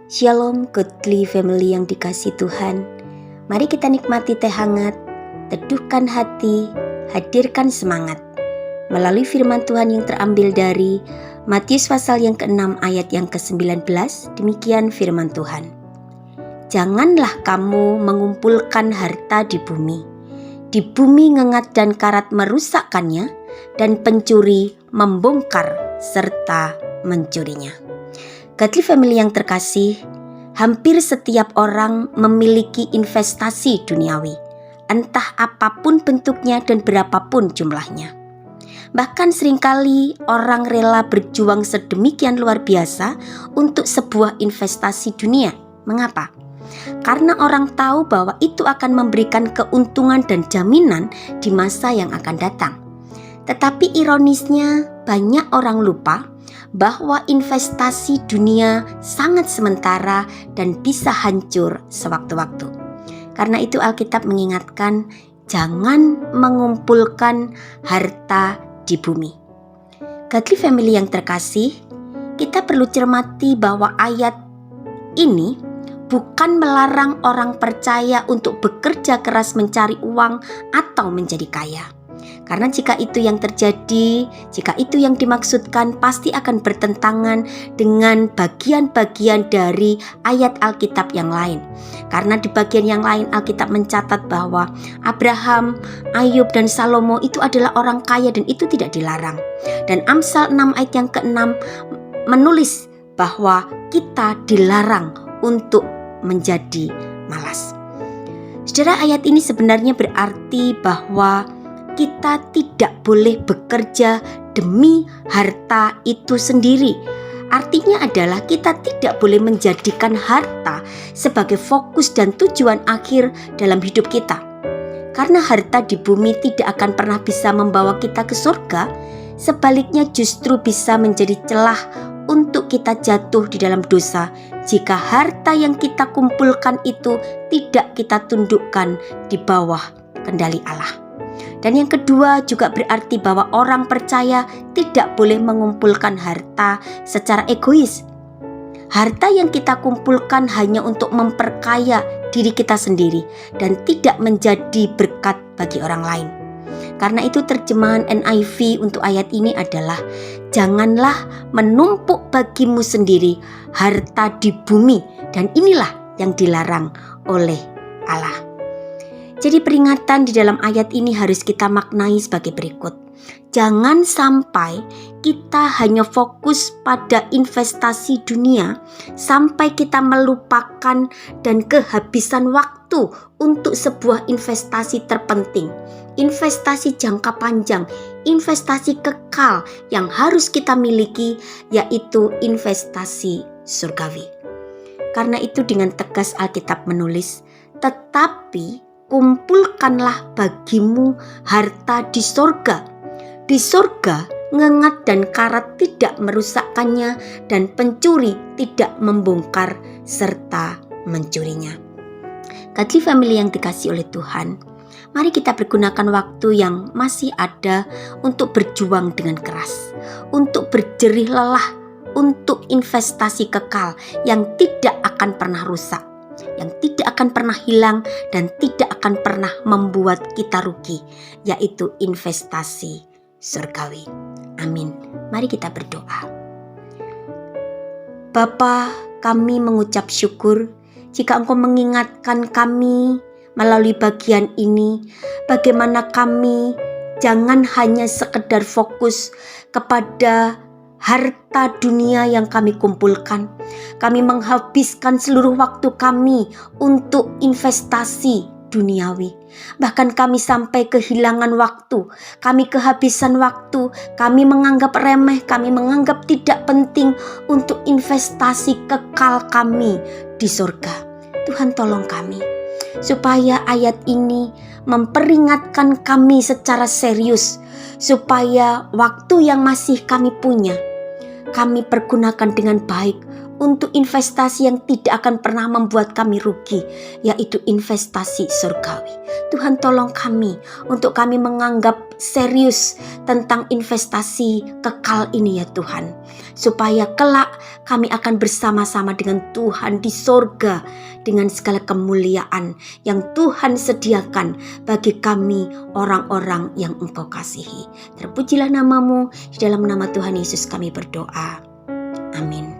Shalom Godly Family yang dikasihi Tuhan. Mari kita nikmati teh hangat, teduhkan hati, hadirkan semangat melalui firman Tuhan yang terambil dari Matius pasal yang ke-6 ayat yang ke-19. Demikian firman Tuhan. Janganlah kamu mengumpulkan harta di bumi. Di bumi ngengat dan karat merusakkannya, dan pencuri membongkar serta mencurinya. Godly Family yang terkasih, hampir setiap orang memiliki investasi duniawi, entah apapun bentuknya dan berapapun jumlahnya. Bahkan seringkali orang rela berjuang sedemikian luar biasa untuk sebuah investasi dunia. Mengapa? Karena orang tahu bahwa itu akan memberikan keuntungan dan jaminan di masa yang akan datang. Tetapi ironisnya, banyak orang lupa bahwa investasi dunia sangat sementara dan bisa hancur sewaktu-waktu. Karena itu Alkitab mengingatkan, jangan mengumpulkan harta di bumi. Godly Family yang terkasih, kita perlu cermati bahwa ayat ini bukan melarang orang percaya untuk bekerja keras mencari uang atau menjadi kaya. Karena jika itu yang terjadi, jika itu yang dimaksudkan, pasti akan bertentangan dengan bagian-bagian dari ayat Alkitab yang lain. Karena di bagian yang lain Alkitab mencatat bahwa Abraham, Ayub, dan Salomo itu adalah orang kaya dan itu tidak dilarang. Dan Amsal 6 ayat yang ke-6 menulis bahwa kita dilarang untuk menjadi malas. Saudara, ayat ini sebenarnya berarti bahwa kita tidak boleh bekerja demi harta itu sendiri. Artinya adalah kita tidak boleh menjadikan harta sebagai fokus dan tujuan akhir dalam hidup kita. Karena harta di bumi tidak akan pernah bisa membawa kita ke surga, sebaliknya justru bisa menjadi celah untuk kita jatuh di dalam dosa jika harta yang kita kumpulkan itu tidak kita tundukkan di bawah kendali Allah. Dan yang kedua juga berarti bahwa orang percaya tidak boleh mengumpulkan harta secara egois. Harta yang kita kumpulkan hanya untuk memperkaya diri kita sendiri dan tidak menjadi berkat bagi orang lain. Karena itu terjemahan NIV untuk ayat ini adalah, janganlah menumpuk bagimu sendiri harta di bumi, dan inilah yang dilarang oleh Allah. Jadi peringatan di dalam ayat ini harus kita maknai sebagai berikut. Jangan sampai kita hanya fokus pada investasi dunia sampai kita melupakan dan kehabisan waktu untuk sebuah investasi terpenting, investasi jangka panjang, investasi kekal yang harus kita miliki, yaitu investasi surgawi. Karena itu dengan tegas Alkitab menulis, tetapi kumpulkanlah bagimu harta di sorga. Di sorga, ngengat dan karat tidak merusakkannya, dan pencuri tidak membongkar serta mencurinya. Godly Family yang dikasihi oleh Tuhan, mari kita pergunakan waktu yang masih ada untuk berjuang dengan keras, untuk berjerih lelah, untuk investasi kekal yang tidak akan pernah rusak, yang tidak akan pernah hilang dan tidak akan pernah membuat kita rugi, yaitu investasi surgawi. Amin. Mari kita berdoa. Bapa, kami mengucap syukur jika Engkau mengingatkan kami melalui bagian ini, bagaimana kami jangan hanya sekedar fokus kepada harta dunia yang kami kumpulkan. Kami menghabiskan seluruh waktu kami untuk investasi duniawi. Bahkan kami sampai kehilangan waktu, kami kehabisan waktu, kami menganggap remeh, kami menganggap tidak penting untuk investasi kekal kami di surga. Tuhan tolong kami, supaya ayat ini memperingatkan kami secara serius, supaya waktu yang masih kami punya, kami pergunakan dengan baik untuk investasi yang tidak akan pernah membuat kami rugi, yaitu investasi surgawi. Tuhan, tolong kami untuk kami menganggap serius tentang investasi kekal ini ya Tuhan, supaya kelak kami akan bersama-sama dengan Tuhan di sorga dengan segala kemuliaan yang Tuhan sediakan bagi kami orang-orang yang Engkau kasihi. Terpujilah namamu, di dalam nama Tuhan Yesus kami berdoa. Amin.